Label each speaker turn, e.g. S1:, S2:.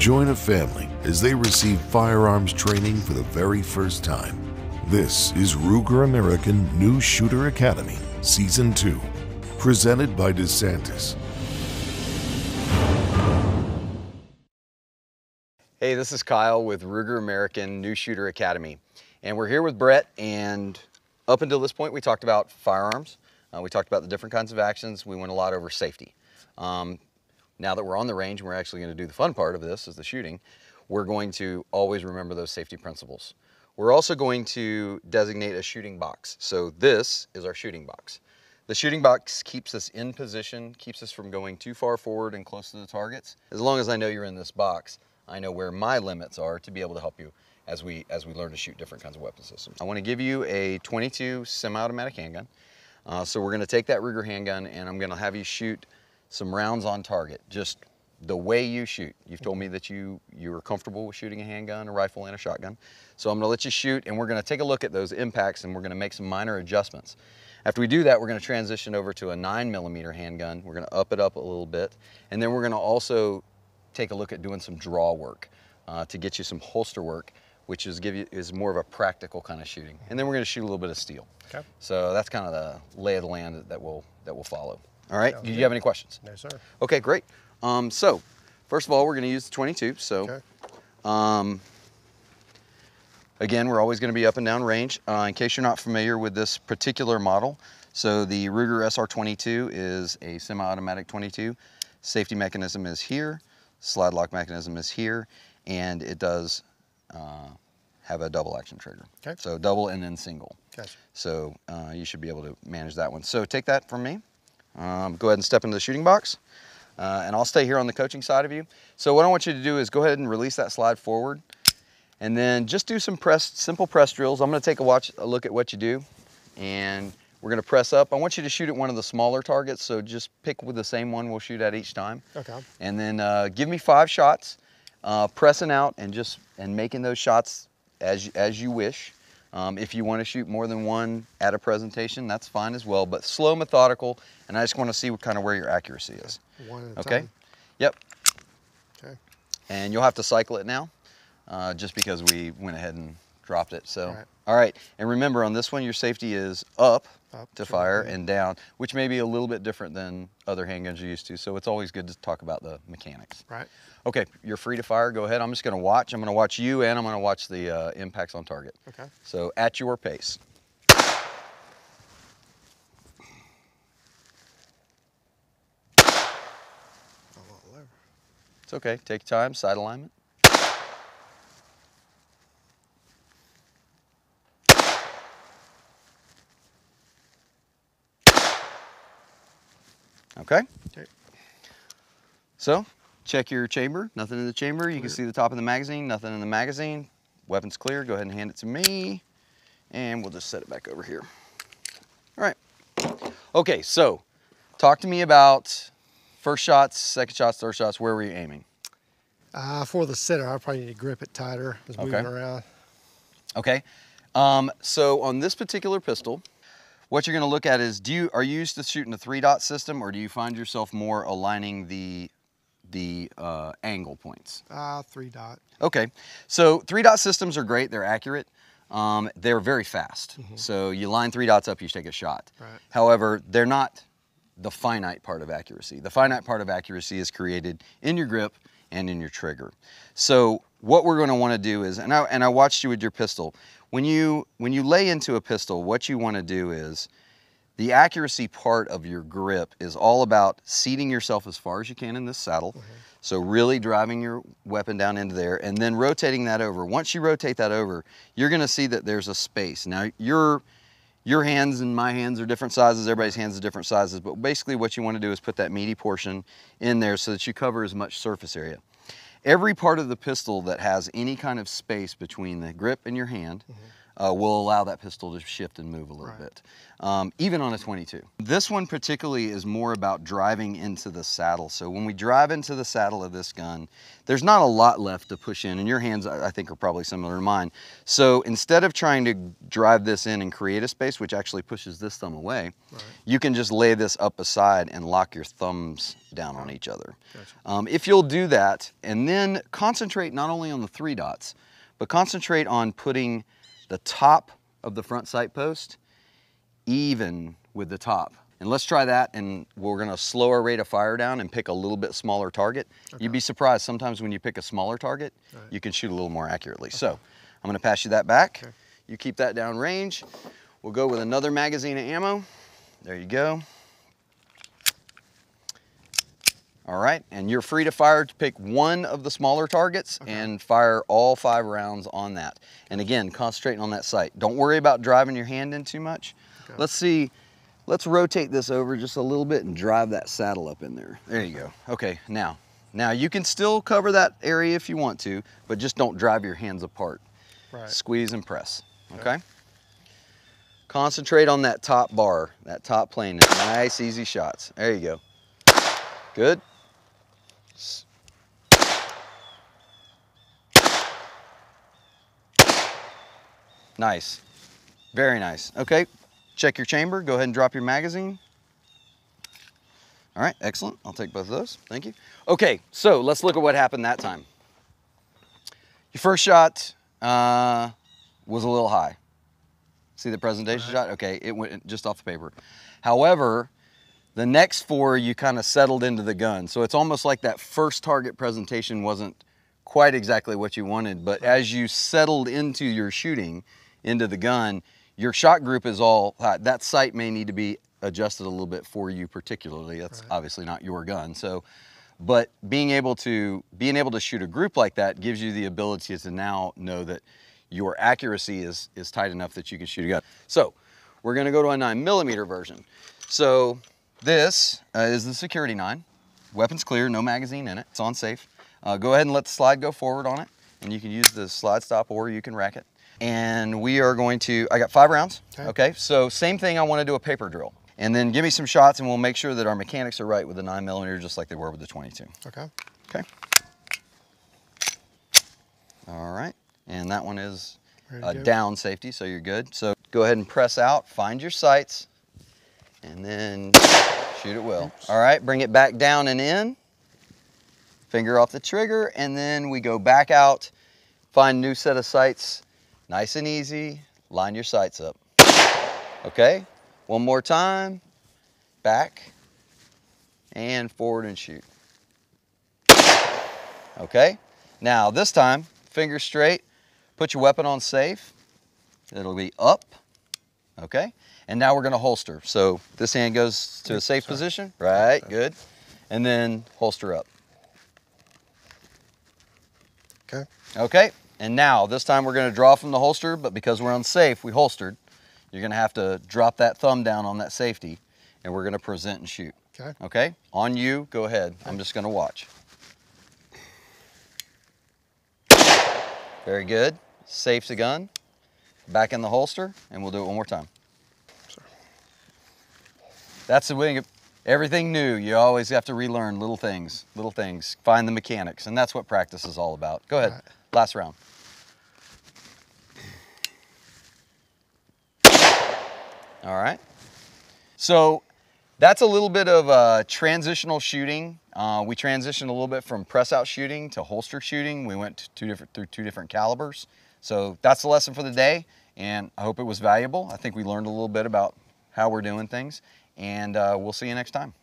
S1: Join a family as they receive firearms training for the very first time. This is Ruger American New Shooter Academy, Season 2, presented by DeSantis.
S2: Hey, this is Kyle with Ruger American New Shooter Academy, and we're here with Brett. And up until this point, we talked about firearms. We talked about the different kinds of actions. We went a lot over safety. Now that we're on the range, and we're actually going to do the fun part of this, is the shooting. We're going to always remember those safety principles. We're also going to designate a shooting box. So this is our shooting box. The shooting box keeps us in position, keeps us from going too far forward and close to the targets. As long as I know you're in this box, I know where my limits are to be able to help you as we learn to shoot different kinds of weapon systems. I want to give you a .22 semi-automatic handgun. So we're going to take that Ruger handgun, and I'm going to have you shoot some rounds on target, just the way you shoot. You've told me that you're comfortable with shooting a handgun, a rifle, and a shotgun. So I'm going to let you shoot, and we're going to take a look at those impacts, and we're going to make some minor adjustments. After we do that, we're going to transition over to a 9mm handgun. We're going to up it up a little bit, and then we're going to also take a look at doing some draw work to get you some holster work, which is more of a practical kind of shooting. And then we're going to shoot a little bit of steel. Okay. So that's kind of the lay of the land that will follow. All right. Do you have any questions?
S3: No, sir.
S2: Okay, great. So first of all, we're going to use the .22. So again, we're always going to be up and down range. In case you're not familiar with this particular model, so the Ruger SR22 is a semi-automatic .22. Safety mechanism is here. Slide lock mechanism is here, and it does have a double action trigger. Okay. So double and then single. Gotcha. So you should be able to manage that one. So take that from me. Go ahead and step into the shooting box, and I'll stay here on the coaching side of you. So what I want you to do is go ahead and release that slide forward, and then just do some simple press drills. I'm going to take a look at what you do, and we're going to press up. I want you to shoot at one of the smaller targets, so just pick with the same one we'll shoot at each time. Okay. And then give me 5 shots, pressing out and making those shots as you wish. If you want to shoot more than one at a presentation, that's fine as well, but slow, methodical, and I just want to see kind of where your accuracy is.
S3: One at a time.
S2: Yep.
S3: Okay.
S2: And you'll have to cycle it now, just because we went ahead and dropped it. So, all right. And remember, on this one, your safety is up to fire and down, which may be a little bit different than other handguns you're used to. So it's always good to talk about the mechanics.
S3: Right.
S2: Okay, you're free to fire. Go ahead. I'm just going to watch. I'm going to watch you, and I'm going to watch the impacts on target. Okay. So at your pace. It's okay. Take your time. Side alignment. Okay. Okay. So check your chamber. Nothing in the chamber. You can see the top of the magazine. Nothing in the magazine. Weapon's clear. Go ahead and hand it to me, and we'll just set it back over here. All right. Okay. So talk to me about first shots, second shots, third shots. Where were you aiming?
S3: For the center, I probably need to grip it tighter. It's moving around. Okay.
S2: So on this particular pistol, what you're going to look at is, are you used to shooting a 3-dot system, or do you find yourself more aligning the angle points?
S3: 3-dot.
S2: Okay, so 3-dot systems are great. They're accurate. They're very fast. So you line 3 dots up, you take a shot. Right. However, they're not the finite part of accuracy. The finite part of accuracy is created in your grip and in your trigger. So what we're going to want to do is, and I watched you with your pistol. When you lay into a pistol, what you want to do is, the accuracy part of your grip is all about seating yourself as far as you can in this saddle. So really driving your weapon down into there, and then rotating that over. Once you rotate that over, you're going to see that there's a space. Now your hands and my hands are different sizes, everybody's hands are different sizes, but basically what you want to do is put that meaty portion in there so that you cover as much surface area. Every part of the pistol that has any kind of space between the grip and your hand, will allow that pistol to shift and move a little bit, even on a 22. This one particularly is more about driving into the saddle. So when we drive into the saddle of this gun, there's not a lot left to push in, and your hands, I think, are probably similar to mine. So instead of trying to drive this in and create a space, which actually pushes this thumb away, you can just lay this up aside and lock your thumbs down on each other. Gotcha. If you'll do that, and then concentrate not only on the 3 dots, but concentrate on putting the top of the front sight post even with the top. And let's try that, and we're gonna slow our rate of fire down and pick a little bit smaller target. Okay. You'd be surprised, sometimes when you pick a smaller target, you can shoot a little more accurately. Okay. So I'm gonna pass you that back. Okay. You keep that down range. We'll go with another magazine of ammo. There you go. All right, and you're free to fire to pick one of the smaller targets and fire all 5 rounds on that. And again, concentrating on that sight. Don't worry about driving your hand in too much. Okay. Let's see, let's rotate this over just a little bit and drive that saddle up in there. There you go. Okay, now you can still cover that area if you want to, but just don't drive your hands apart. Right. Squeeze and press, okay? Concentrate on that top bar, that top plane. Nice, easy shots. There you go. Good. Nice, very nice. Okay, check your chamber, go ahead and drop your magazine. All right, excellent, I'll take both of those, thank you. Okay, so let's look at what happened that time. Your first shot was a little high. See the presentation shot? Okay, it went just off the paper. However, the next 4, you kind of settled into the gun. So it's almost like that first target presentation wasn't quite exactly what you wanted, but as you settled into your shooting, into the gun, your shot group is all hot. That sight may need to be adjusted a little bit for you particularly. That's obviously not your gun. So, but being able to shoot a group like that gives you the ability to now know that your accuracy is tight enough that you can shoot a gun. So we're gonna go to a 9mm version. So this is the security 9. Weapon's clear, no magazine in it. It's on safe. Go ahead and let the slide go forward on it, and you can use the slide stop or you can rack it. And we are going to, I got 5 rounds. Okay, so same thing, I want to do a paper drill. And then give me some shots and we'll make sure that our mechanics are right with the 9mm just like they were with the 22. Okay. Okay. All right, and that one is down safety, so you're good. So go ahead and press out, find your sights, and then shoot it well. Oops. All right, bring it back down and in. Finger off the trigger, and then we go back out, find new set of sights. Nice and easy, line your sights up. Okay, one more time. Back, and forward and shoot. Okay, now this time, finger straight, put your weapon on safe. It'll be up, okay? And now we're gonna holster. So this hand goes to a safe position, right, good. And then holster up. Okay. Okay, and now this time we're gonna draw from the holster, but because we're unsafe, we holstered. You're gonna have to drop that thumb down on that safety, and we're gonna present and shoot. Okay. Okay, on you, go ahead. I'm just gonna watch. Very good, safe the gun, back in the holster, and we'll do it one more time. That's the way, everything new, you always have to relearn little things, find the mechanics, and that's what practice is all about. Go ahead, last round. All right, so that's a little bit of transitional shooting. We transitioned a little bit from press out shooting to holster shooting. We went through two different calibers. So that's the lesson for the day, and I hope it was valuable. I think we learned a little bit about how we're doing things, and we'll see you next time.